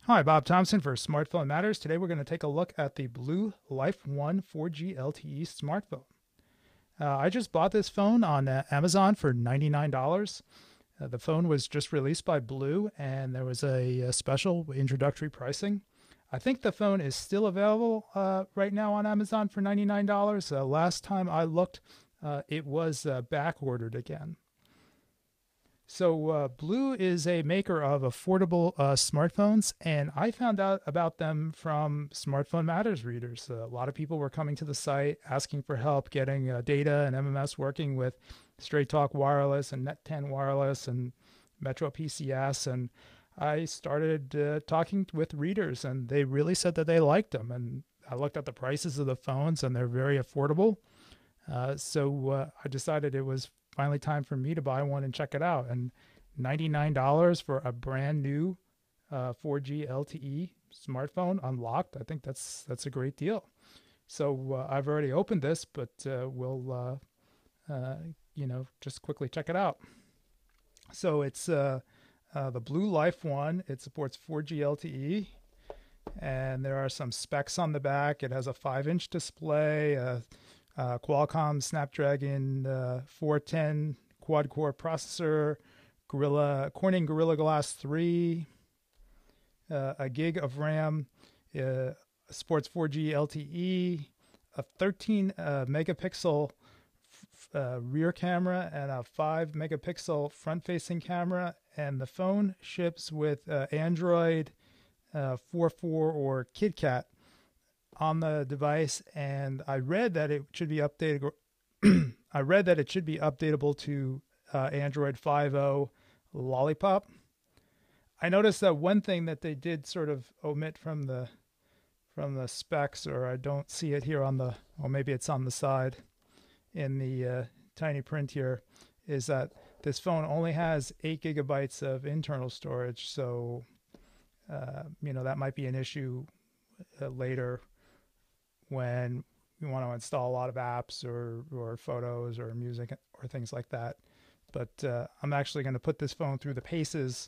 Hi, Bob Thompson for Smartphone Matters. Today we're going to take a look at the BLU Life One 4G LTE smartphone. I just bought this phone on Amazon for $99. The phone was just released by BLU and there was a special introductory pricing. I think the phone is still available right now on Amazon for $99. Last time I looked, it was back ordered again. So, BLU is a maker of affordable smartphones, and I found out about them from Smartphone Matters readers. A lot of people were coming to the site asking for help getting data and MMS working with Straight Talk Wireless and Net10 Wireless and Metro PCS. And I started talking with readers, and they really said that they liked them. And I looked at the prices of the phones, and they're very affordable. So I decided it was finally time for me to buy one and check it out. And $99 for a brand new 4G LTE smartphone unlocked, I think that's a great deal. So I've already opened this, but we'll just quickly check it out. So it's the BLU Life One. It supports 4G LTE. And there are some specs on the back. It has a 5-inch display, Qualcomm Snapdragon 410 quad-core processor, Corning Gorilla Glass 3, a gig of RAM, supports 4G LTE, a 13 megapixel rear camera, and a 5 megapixel front-facing camera. And the phone ships with Android 4.4 or KitKat on the device, and I read that it should be updated. I read that it should be updatable to Android 5.0 Lollipop. I noticed that one thing that they did sort of omit from the specs, or I don't see it here on the, or maybe it's on the side in the tiny print here, is that this phone only has 8 gigabytes of internal storage. So that might be an issue later when you want to install a lot of apps or photos or music or things like that. But I'm actually going to put this phone through the paces,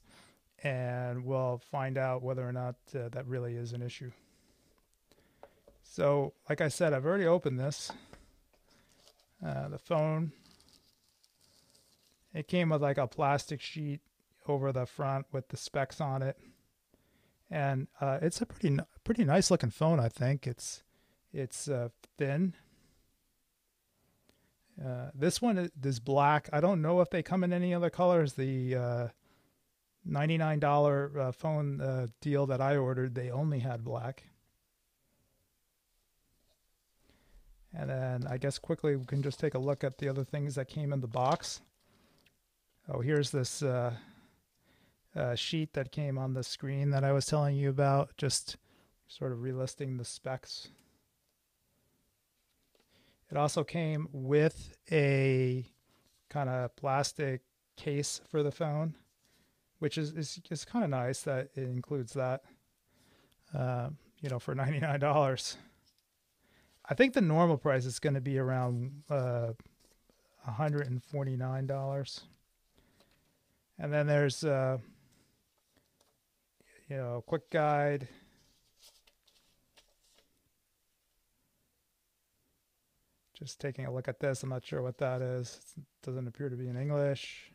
and we'll find out whether or not that really is an issue. So, like I said, I've already opened this. The phone, it came with like a plastic sheet over the front with the specs on it. And it's a pretty nice looking phone, I think. It's thin. This one is black. I don't know if they come in any other colors. The $99 phone deal that I ordered, they only had black. And then I guess quickly we can just take a look at the other things that came in the box. Oh, here's this sheet that came on the screen that I was telling you about, just sort of relisting the specs. It also came with a kind of plastic case for the phone, which is kind of nice that it includes that, for $99. I think the normal price is going to be around $149. And then there's quick guide. Just taking a look at this, I'm not sure what that is. It doesn't appear to be in English.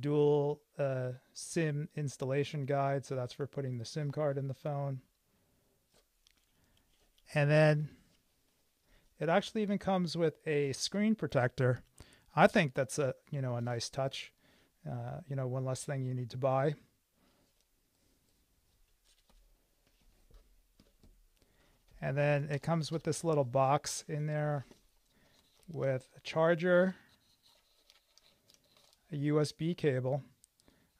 Dual SIM installation guide, so that's for putting the SIM card in the phone. And then it actually even comes with a screen protector. I think that's a nice touch. One less thing you need to buy. And then it comes with this little box in there with a charger, a USB cable.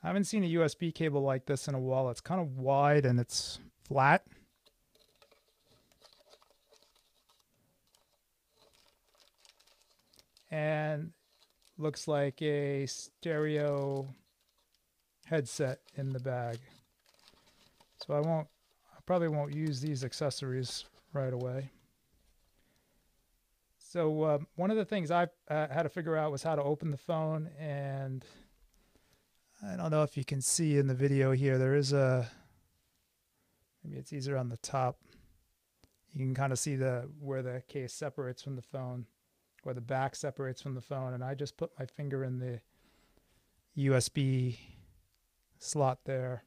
I haven't seen a USB cable like this in a while. It's kind of wide and it's flat. And looks like a stereo headset in the bag. So I probably won't use these accessories right away. So one of the things I had to figure out was how to open the phone, and I don't know if you can see in the video here, there is a, maybe it's easier on the top. You can kind of see where the case separates from the phone, or the back separates from the phone. And I just put my finger in the USB slot there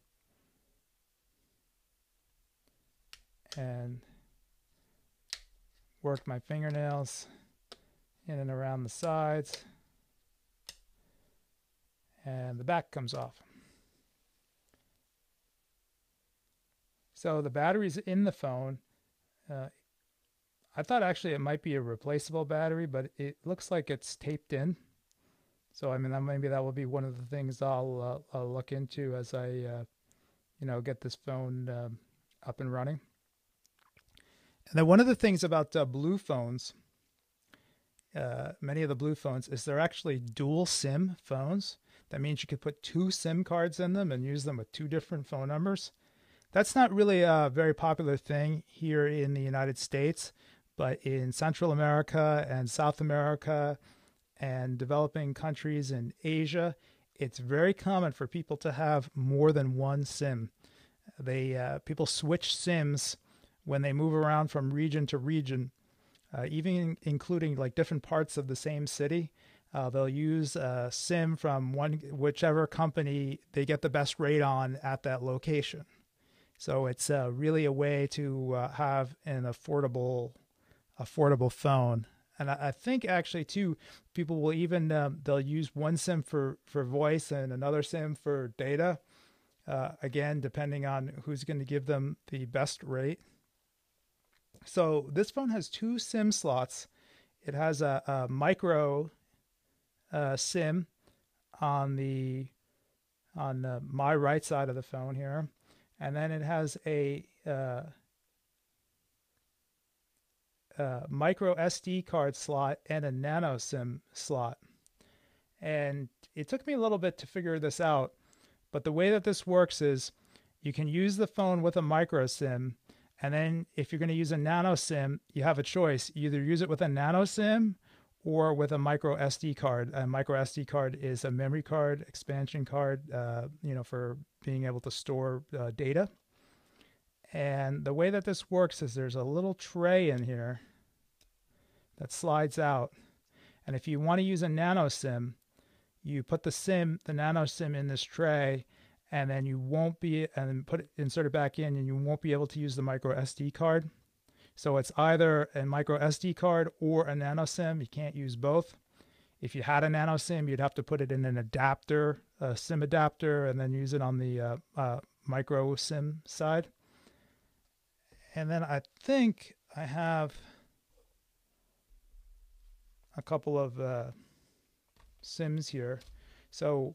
and worked my fingernails in and around the sides, and the back comes off. So the battery's in the phone. I thought actually it might be a replaceable battery, but it looks like it's taped in. So I mean, maybe that will be one of the things I'll look into as I get this phone up and running. And then one of the things about BLU phones, many of the BLU phones, is they're actually dual SIM phones. That means you could put 2 SIM cards in them and use them with 2 different phone numbers. That's not really a very popular thing here in the United States, but in Central America and South America and developing countries in Asia, it's very common for people to have more than 1 SIM. People switch SIMs when they move around from region to region, even including like different parts of the same city. They'll use a SIM from whichever company they get the best rate on at that location. So it's really a way to have an affordable phone. And I think actually too, people will even they'll use 1 SIM for voice and another SIM for data. Again, depending on who's going to give them the best rate. So this phone has 2 SIM slots. It has a micro SIM on my right side of the phone here, and then it has a micro SD card slot and a nano SIM slot. And it took me a little bit to figure this out, but the way that this works is you can use the phone with a micro SIM, and then if you're going to use a nano SIM, you have a choice. You either use it with a nano SIM or with a micro SD card. A micro SD card is a memory card, expansion card, for being able to store data. And the way that this works is there's a little tray in here that slides out. And if you want to use a nano SIM, you put the nano SIM in this tray, and then insert it back in, and you won't be able to use the micro SD card. So it's either a micro SD card or a nano SIM. You can't use both. If you had a nano SIM, you'd have to put it in an adapter, a SIM adapter, and then use it on the micro SIM side. And then I think I have a couple of SIMs here. So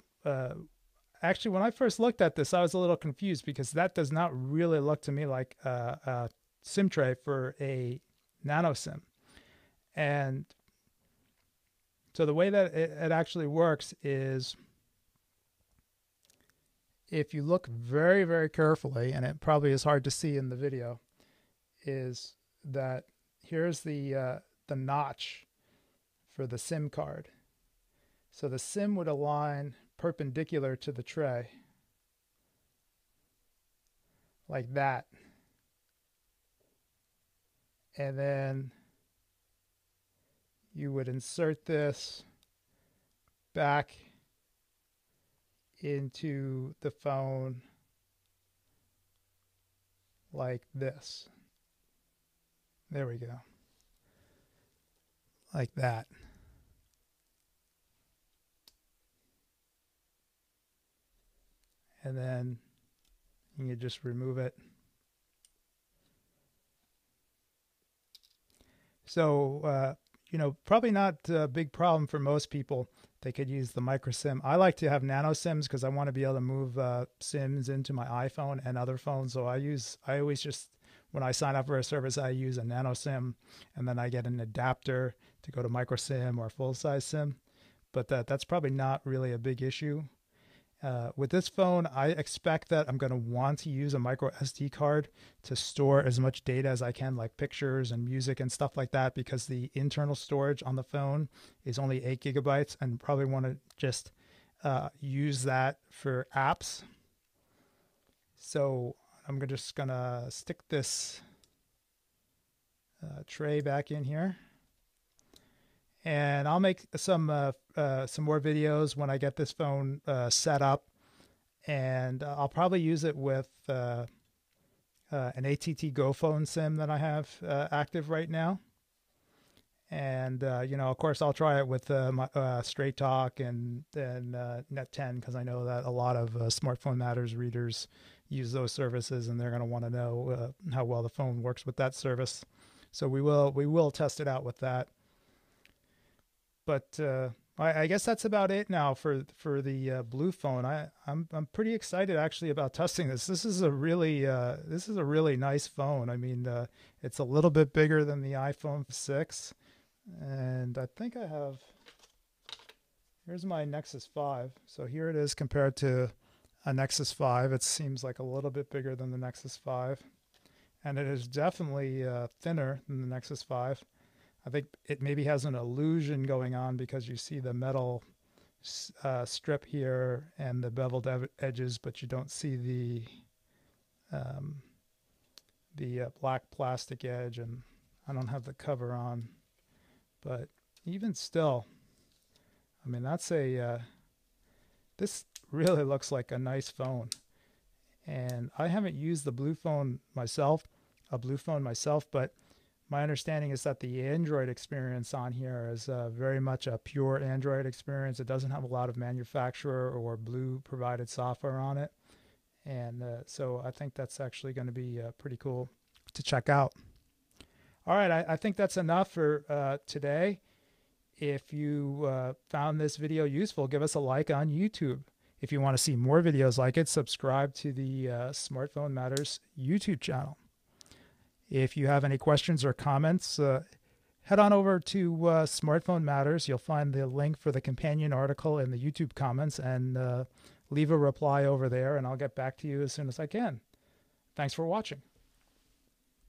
actually, when I first looked at this, I was a little confused because that does not really look to me like a SIM tray for a nano SIM. And so the way that it actually works is, if you look very, very carefully, and it probably is hard to see in the video, is that here's the notch for the SIM card. So the SIM would align perpendicular to the tray, like that. And then you would insert this back into the phone like this. There we go. Like that. And then you can just remove it. So, probably not a big problem for most people. They could use the micro SIM. I like to have nano SIMs because I want to be able to move SIMs into my iPhone and other phones. So I always just, when I sign up for a service, I use a nano SIM, and then I get an adapter to go to micro SIM or full size SIM. But that's probably not really a big issue. With this phone, I expect that I'm going to want to use a micro SD card to store as much data as I can, like pictures and music and stuff like that, because the internal storage on the phone is only 8 gigabytes, and probably want to just use that for apps. So I'm just gonna stick this tray back in here, and I'll make some more videos when I get this phone set up, and I'll probably use it with an AT&T Go phone sim that I have active right now. And of course, I'll try it with my Straight Talk and Net 10, because I know that a lot of Smartphone Matters readers use those services, and they're going to want to know how well the phone works with that service. So we will test it out with that. But I guess that's about it now for the Blue phone. I'm pretty excited actually about testing this. This is a really nice phone. I mean, it's a little bit bigger than the iPhone 6. And I think I have, here's my Nexus 5. So here it is compared to a Nexus 5. It seems like a little bit bigger than the Nexus 5. And it is definitely thinner than the Nexus 5. I think it maybe has an illusion going on because you see the metal strip here and the beveled edges, but you don't see the black plastic edge, and I don't have the cover on. But even still, I mean, that's this really looks like a nice phone. And I haven't used the Blue phone myself, but my understanding is that the Android experience on here is very much a pure Android experience. It doesn't have a lot of manufacturer or Blue provided software on it. And so I think that's actually going to be pretty cool to check out. All right, I think that's enough for today. If you found this video useful, give us a like on YouTube. If you want to see more videos like it, subscribe to the Smartphone Matters YouTube channel. If you have any questions or comments, head on over to Smartphone Matters. You'll find the link for the companion article in the YouTube comments, and leave a reply over there, and I'll get back to you as soon as I can. Thanks for watching.